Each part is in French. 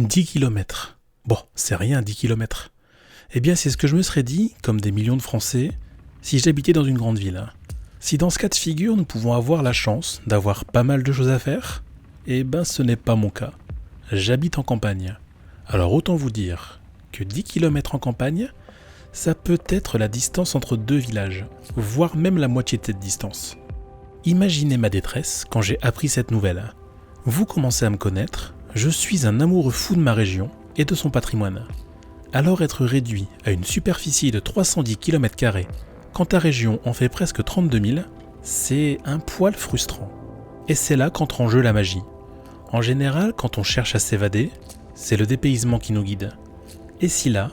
10 kilomètres. Bon, c'est rien 10 kilomètres. Eh bien, c'est ce que je me serais dit, comme des millions de Français, si j'habitais dans une grande ville. Si dans ce cas de figure, nous pouvons avoir la chance d'avoir pas mal de choses à faire, eh ben ce n'est pas mon cas. J'habite en campagne. Alors autant vous dire que 10 kilomètres en campagne, ça peut être la distance entre deux villages, voire même la moitié de cette distance. Imaginez ma détresse quand j'ai appris cette nouvelle. Vous commencez à me connaître, je suis un amoureux fou de ma région et de son patrimoine. Alors être réduit à une superficie de 310 km² quand ta région en fait presque 32 000, c'est un poil frustrant. Et c'est là qu'entre en jeu la magie. En général, quand on cherche à s'évader, c'est le dépaysement qui nous guide. Et si là,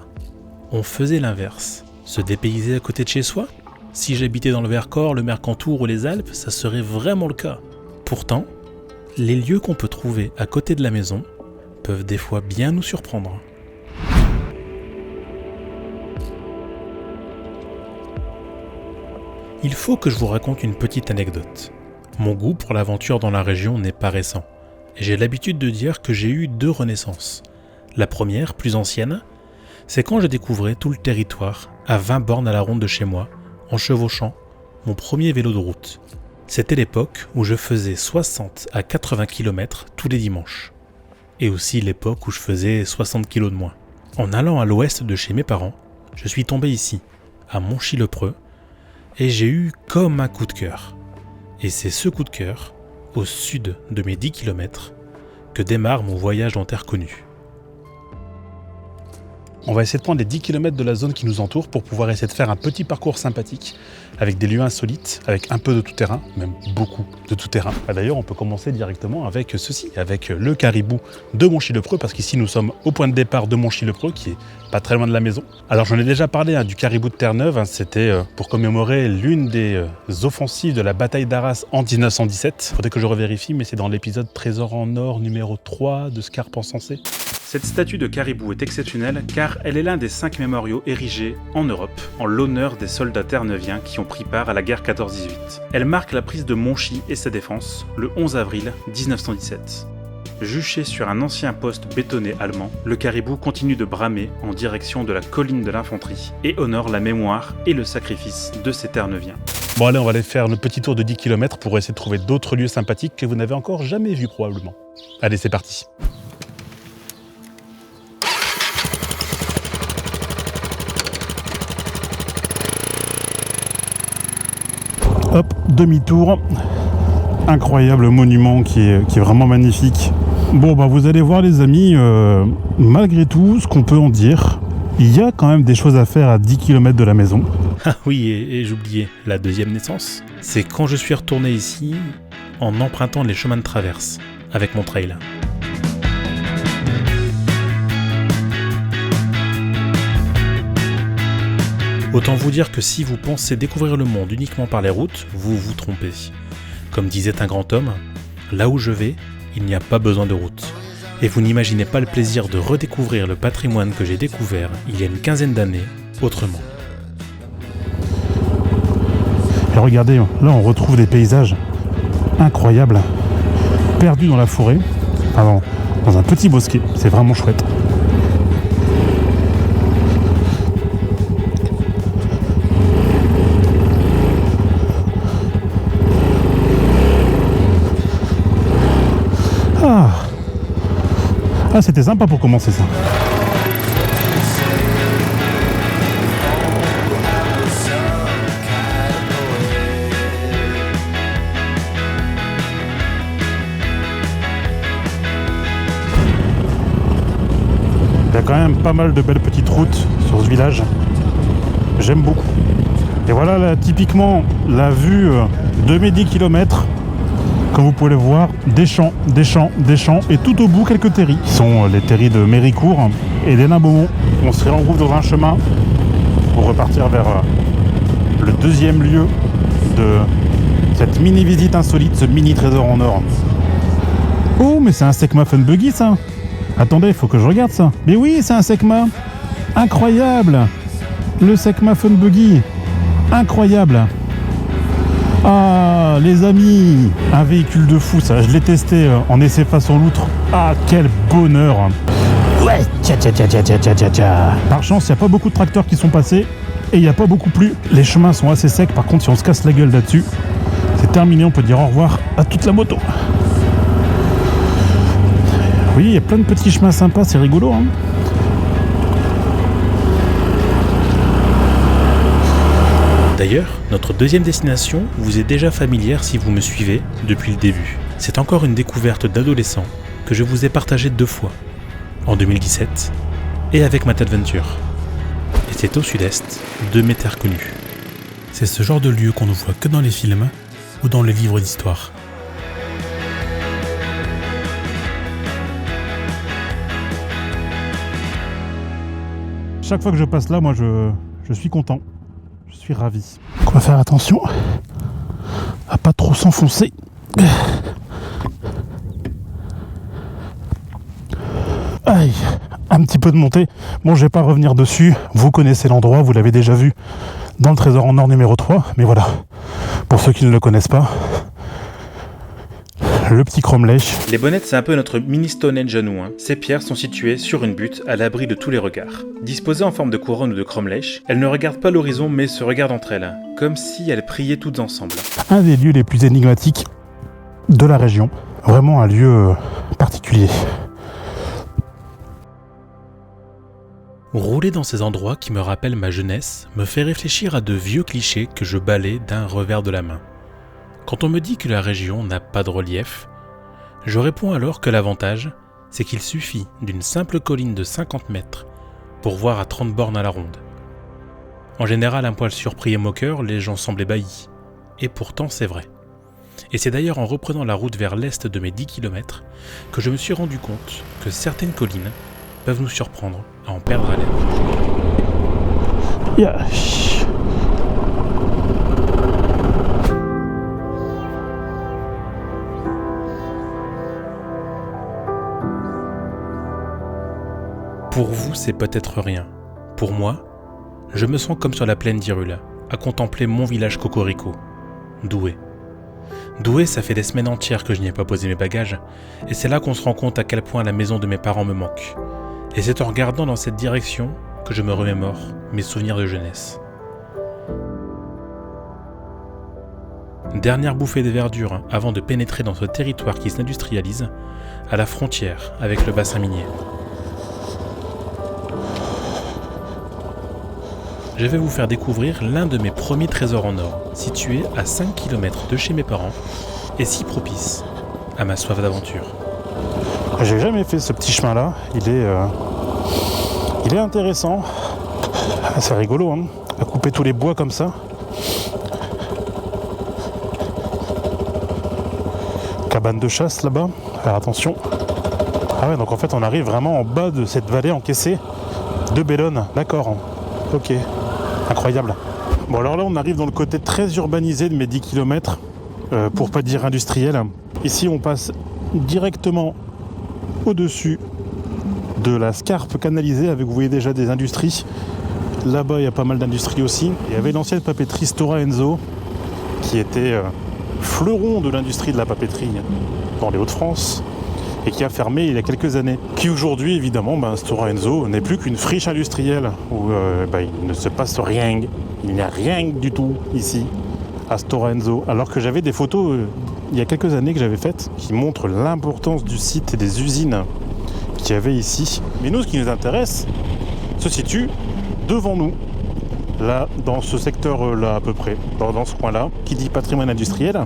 on faisait l'inverse, se dépayser à côté de chez soi? Si j'habitais dans le Vercors, le Mercantour ou les Alpes, ça serait vraiment le cas. Pourtant, les lieux qu'on peut trouver à côté de la maison peuvent des fois bien nous surprendre. Il faut que je vous raconte une petite anecdote. Mon goût pour l'aventure dans la région n'est pas récent. Et j'ai l'habitude de dire que j'ai eu deux renaissances. La première, plus ancienne, c'est quand je découvrais tout le territoire, à 20 bornes à la ronde de chez moi, en chevauchant mon premier vélo de route. C'était l'époque où je faisais 60 à 80 km tous les dimanches. Et aussi l'époque où je faisais 60 kg de moins. En allant à l'ouest de chez mes parents, je suis tombé ici, à Monchy-le-Preux, et j'ai eu comme un coup de cœur. Et c'est ce coup de cœur, au sud de mes 10 km, que démarre mon voyage en terre connue. On va essayer de prendre les 10 km de la zone qui nous entoure pour pouvoir essayer de faire un petit parcours sympathique avec des lieux insolites, avec un peu de tout terrain, même beaucoup de tout terrain. D'ailleurs, on peut commencer directement avec ceci, avec le caribou de Monchy-le-Preux, parce qu'ici nous sommes au point de départ de Monchy-le-Preux, qui est pas très loin de la maison. Alors j'en ai déjà parlé du caribou de Terre-Neuve, c'était pour commémorer l'une des offensives de la bataille d'Arras en 1917. Faudrait que je revérifie, mais c'est dans l'épisode Trésor en or numéro 3 de Scarpe encensée. Cette statue de caribou est exceptionnelle car elle est l'un des 5 mémoriaux érigés en Europe en l'honneur des soldats terneuviens qui ont pris part à la guerre 14-18. Elle marque la prise de Monchy et sa défense le 11 avril 1917. Juché sur un ancien poste bétonné allemand, le caribou continue de bramer en direction de la colline de l'infanterie et honore la mémoire et le sacrifice de ces terneuviens. Bon allez, on va aller faire le petit tour de 10 km pour essayer de trouver d'autres lieux sympathiques que vous n'avez encore jamais vus probablement. Allez, c'est parti. Hop, demi-tour. Incroyable monument qui est vraiment magnifique. Bon, bah vous allez voir les amis, malgré tout, ce qu'on peut en dire, il y a quand même des choses à faire à 10 km de la maison. Ah oui, et j'oubliais, la deuxième naissance, c'est quand je suis retourné ici en empruntant les chemins de traverse avec mon trail. Autant vous dire que si vous pensez découvrir le monde uniquement par les routes, vous vous trompez. Comme disait un grand homme, là où je vais, il n'y a pas besoin de route. Et vous n'imaginez pas le plaisir de redécouvrir le patrimoine que j'ai découvert il y a une quinzaine d'années, autrement. Et regardez, là on retrouve des paysages incroyables, perdus dans la forêt, dans un petit bosquet, c'est vraiment chouette. Ah, c'était sympa pour commencer ça. Il y a quand même pas mal de belles petites routes sur ce village. J'aime beaucoup. Et voilà là, typiquement la vue de mes 10 km. Comme vous pouvez le voir, des champs, et tout au bout quelques terris. Ce sont les terris de Méricourt et d'Hénin-Beaumont. On se regroupe dans un chemin pour repartir vers le deuxième lieu de cette mini-visite insolite, ce mini trésor en or. Oh, mais c'est un Secma Fun Buggy ça. Attendez, il faut que je regarde ça. Mais oui, c'est un Secma. Incroyable. Le Secma Fun Buggy. Incroyable. Ah les amis, un véhicule de fou ça, je l'ai testé en essai façon loutre. Ah quel bonheur. Ouais, tcha. Par chance, il n'y a pas beaucoup de tracteurs qui sont passés et il n'y a pas beaucoup plu. Les chemins sont assez secs, par contre si on se casse la gueule là-dessus, c'est terminé, on peut dire au revoir à toute la moto. Oui, il y a plein de petits chemins sympas, c'est rigolo hein. D'ailleurs, notre deuxième destination vous est déjà familière si vous me suivez depuis le début. C'est encore une découverte d'adolescent que je vous ai partagée 2 fois, en 2017 et avec Matt Adventure. Et c'est au sud-est de mes terres connues. C'est ce genre de lieu qu'on ne voit que dans les films ou dans les livres d'histoire. Chaque fois que je passe là, moi je suis content. Je suis ravi. Donc on va faire attention à pas trop s'enfoncer. Aïe, un petit peu de montée. Bon, je vais pas revenir dessus. Vous connaissez l'endroit, vous l'avez déjà vu dans le Trésor en or numéro 3. Mais voilà, pour ceux qui ne le connaissent pas, le petit Cromlech. Les Bonnettes, c'est un peu notre mini Stonehenge à nous. Ces pierres sont situées sur une butte à l'abri de tous les regards. Disposées en forme de couronne ou de cromlech, elles ne regardent pas l'horizon mais se regardent entre elles, comme si elles priaient toutes ensemble. Un des lieux les plus énigmatiques de la région. Vraiment un lieu particulier. Rouler dans ces endroits qui me rappellent ma jeunesse me fait réfléchir à de vieux clichés que je balaie d'un revers de la main. Quand on me dit que la région n'a pas de relief, je réponds alors que l'avantage, c'est qu'il suffit d'une simple colline de 50 mètres pour voir à 30 bornes à la ronde. En général, un poil surpris et moqueur, les gens semblent ébahis. Et pourtant, c'est vrai. Et c'est d'ailleurs en reprenant la route vers l'est de mes 10 km que je me suis rendu compte que certaines collines peuvent nous surprendre à en perdre haleine. Yeah. Pour vous, c'est peut-être rien. Pour moi, je me sens comme sur la plaine d'Irula, à contempler mon village cocorico, Douai. Douai, ça fait des semaines entières que je n'y ai pas posé mes bagages, et c'est là qu'on se rend compte à quel point la maison de mes parents me manque. Et c'est en regardant dans cette direction que je me remémore mes souvenirs de jeunesse. Dernière bouffée de verdure avant de pénétrer dans ce territoire qui s'industrialise, à la frontière avec le bassin minier. Je vais vous faire découvrir l'un de mes premiers trésors en or, situé à 5 km de chez mes parents, et si propice à ma soif d'aventure. J'ai jamais fait ce petit chemin-là, il est intéressant. C'est rigolo, hein, à couper tous les bois comme ça. Cabane de chasse là-bas, faire attention. Ah ouais, donc en fait on arrive vraiment en bas de cette vallée encaissée de Bellone, d'accord, ok. Incroyable. Bon alors là on arrive dans le côté très urbanisé de mes 10 km, pour pas dire industriel. Ici on passe directement au-dessus de la Scarpe canalisée avec, vous voyez déjà, des industries. Là-bas il y a pas mal d'industries aussi. Il y avait l'ancienne papeterie Stora Enso qui était fleuron de l'industrie de la papeterie dans les Hauts-de-France et qui a fermé il y a quelques années. Qui aujourd'hui, évidemment, Stora Enso n'est plus qu'une friche industrielle où il ne se passe rien. Il n'y a rien du tout ici à Stora Enso. Alors que j'avais des photos il y a quelques années que j'avais faites qui montrent l'importance du site et des usines qu'il y avait ici. Mais nous, ce qui nous intéresse se situe devant nous. Là, dans ce secteur-là à peu près, dans ce coin-là, qui dit patrimoine industriel,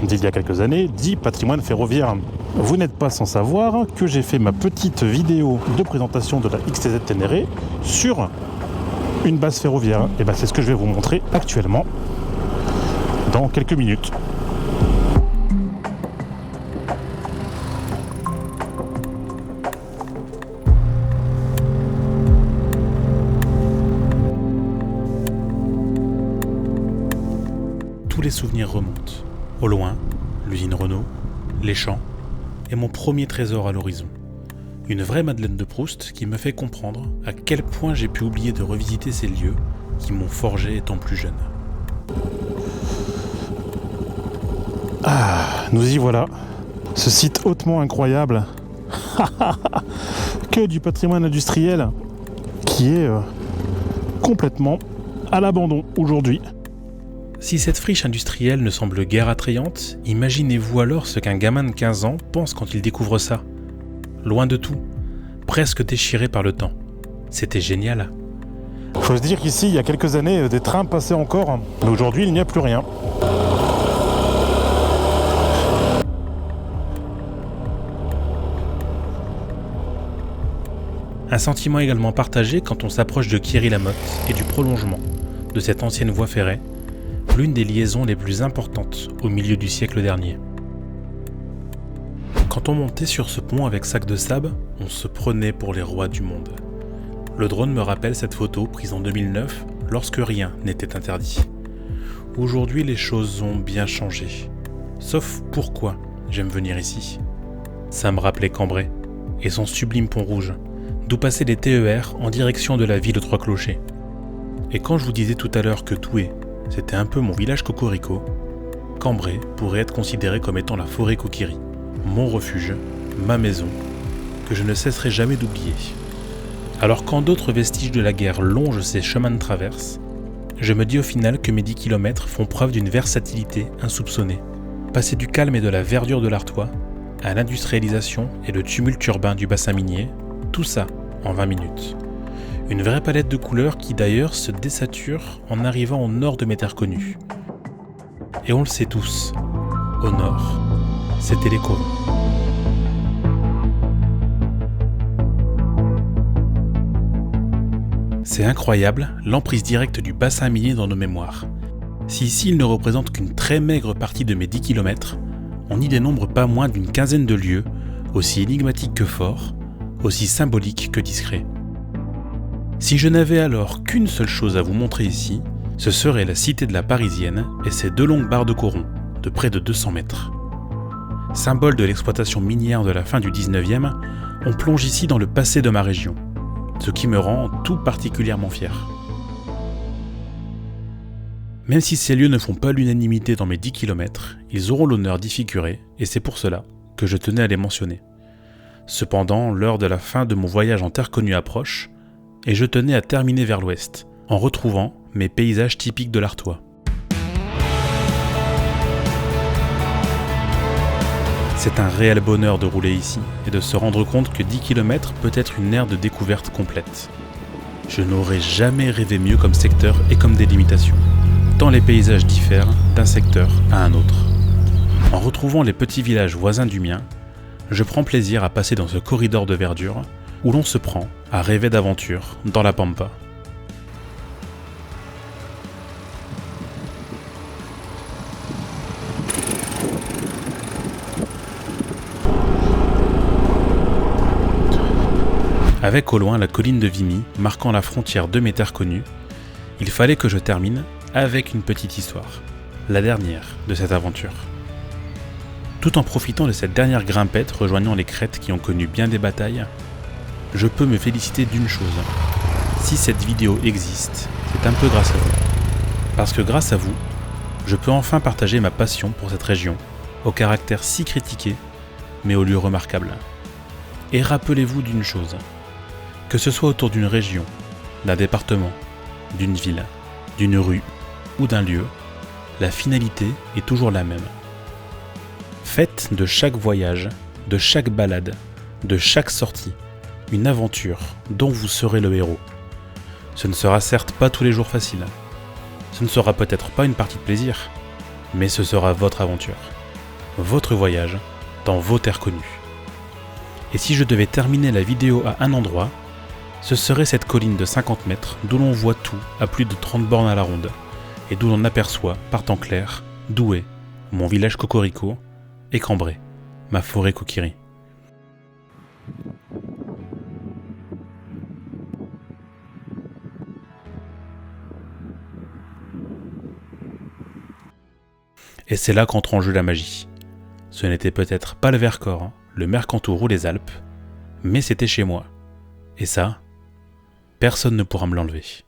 d'il y a quelques années, dit patrimoine ferroviaire. Vous n'êtes pas sans savoir que j'ai fait ma petite vidéo de présentation de la XTZ Ténéré sur une base ferroviaire. Et c'est ce que je vais vous montrer actuellement, dans quelques minutes. Tous les souvenirs remontent. Au loin, l'usine Renault, les champs et mon premier trésor à l'horizon. Une vraie Madeleine de Proust qui me fait comprendre à quel point j'ai pu oublier de revisiter ces lieux qui m'ont forgé étant plus jeune. Ah, nous y voilà. Ce site hautement incroyable. Que du patrimoine industriel qui est complètement à l'abandon aujourd'hui. Si cette friche industrielle ne semble guère attrayante, imaginez-vous alors ce qu'un gamin de 15 ans pense quand il découvre ça. Loin de tout, presque déchiré par le temps. C'était génial. Faut se dire qu'ici, il y a quelques années, des trains passaient encore, mais aujourd'hui, il n'y a plus rien. Un sentiment également partagé quand on s'approche de Kiry-la-Motte et du prolongement de cette ancienne voie ferrée, l'une des liaisons les plus importantes au milieu du siècle dernier. Quand on montait sur ce pont avec sac de sable, on se prenait pour les rois du monde. Le drone me rappelle cette photo prise en 2009 lorsque rien n'était interdit. Aujourd'hui, les choses ont bien changé. Sauf pourquoi j'aime venir ici. Ça me rappelait Cambrai et son sublime pont rouge, d'où passaient les TER en direction de la ville aux Trois Clochers. Et quand je vous disais tout à l'heure que Toué, c'était un peu mon village cocorico, Cambrai pourrait être considéré comme étant la forêt Kokiri, mon refuge, ma maison, que je ne cesserai jamais d'oublier. Alors quand d'autres vestiges de la guerre longent ces chemins de traverse, je me dis au final que mes 10 km font preuve d'une versatilité insoupçonnée. Passer du calme et de la verdure de l'Artois à l'industrialisation et le tumulte urbain du bassin minier, tout ça en 20 minutes. Une vraie palette de couleurs qui d'ailleurs se désature en arrivant au nord de mes terres connues. Et on le sait tous, au nord, c'était les corons. C'est incroyable l'emprise directe du bassin minier dans nos mémoires. Si ici il ne représente qu'une très maigre partie de mes 10 km, on y dénombre pas moins d'une quinzaine de lieux, aussi énigmatiques que forts, aussi symboliques que discrets. Si je n'avais alors qu'une seule chose à vous montrer ici, ce serait la cité de la Parisienne et ses 2 longues barres de corons, de près de 200 mètres. Symbole de l'exploitation minière de la fin du 19e, on plonge ici dans le passé de ma région, ce qui me rend tout particulièrement fier. Même si ces lieux ne font pas l'unanimité dans mes 10 km, ils auront l'honneur d'y figurer, et c'est pour cela que je tenais à les mentionner. Cependant, l'heure de la fin de mon voyage en terre connue approche, et je tenais à terminer vers l'ouest, en retrouvant mes paysages typiques de l'Artois. C'est un réel bonheur de rouler ici, et de se rendre compte que 10 km peut être une aire de découverte complète. Je n'aurais jamais rêvé mieux comme secteur et comme délimitation, tant les paysages diffèrent d'un secteur à un autre. En retrouvant les petits villages voisins du mien, je prends plaisir à passer dans ce corridor de verdure où l'on se prend à rêver d'aventure dans la pampa. Avec au loin la colline de Vimy marquant la frontière de mes terres connues, il fallait que je termine avec une petite histoire, la dernière de cette aventure. Tout en profitant de cette dernière grimpette rejoignant les crêtes qui ont connu bien des batailles, je peux me féliciter d'une chose. Si cette vidéo existe, c'est un peu grâce à vous. Parce que grâce à vous, je peux enfin partager ma passion pour cette région, au caractère si critiqué, mais aux lieux remarquables. Et rappelez-vous d'une chose, que ce soit autour d'une région, d'un département, d'une ville, d'une rue ou d'un lieu, la finalité est toujours la même. Faites de chaque voyage, de chaque balade, de chaque sortie, une aventure dont vous serez le héros. Ce ne sera certes pas tous les jours facile. Ce ne sera peut-être pas une partie de plaisir, mais ce sera votre aventure, votre voyage dans vos terres connues. Et si je devais terminer la vidéo à un endroit, ce serait cette colline de 50 mètres d'où l'on voit tout à plus de 30 bornes à la ronde et d'où l'on aperçoit, par temps clair, Douai, mon village cocorico, et Cambrai, ma forêt Kokiri. Et c'est là qu'entre en jeu la magie. Ce n'était peut-être pas le Vercors, le Mercantour ou les Alpes, mais c'était chez moi. Et ça, personne ne pourra me l'enlever.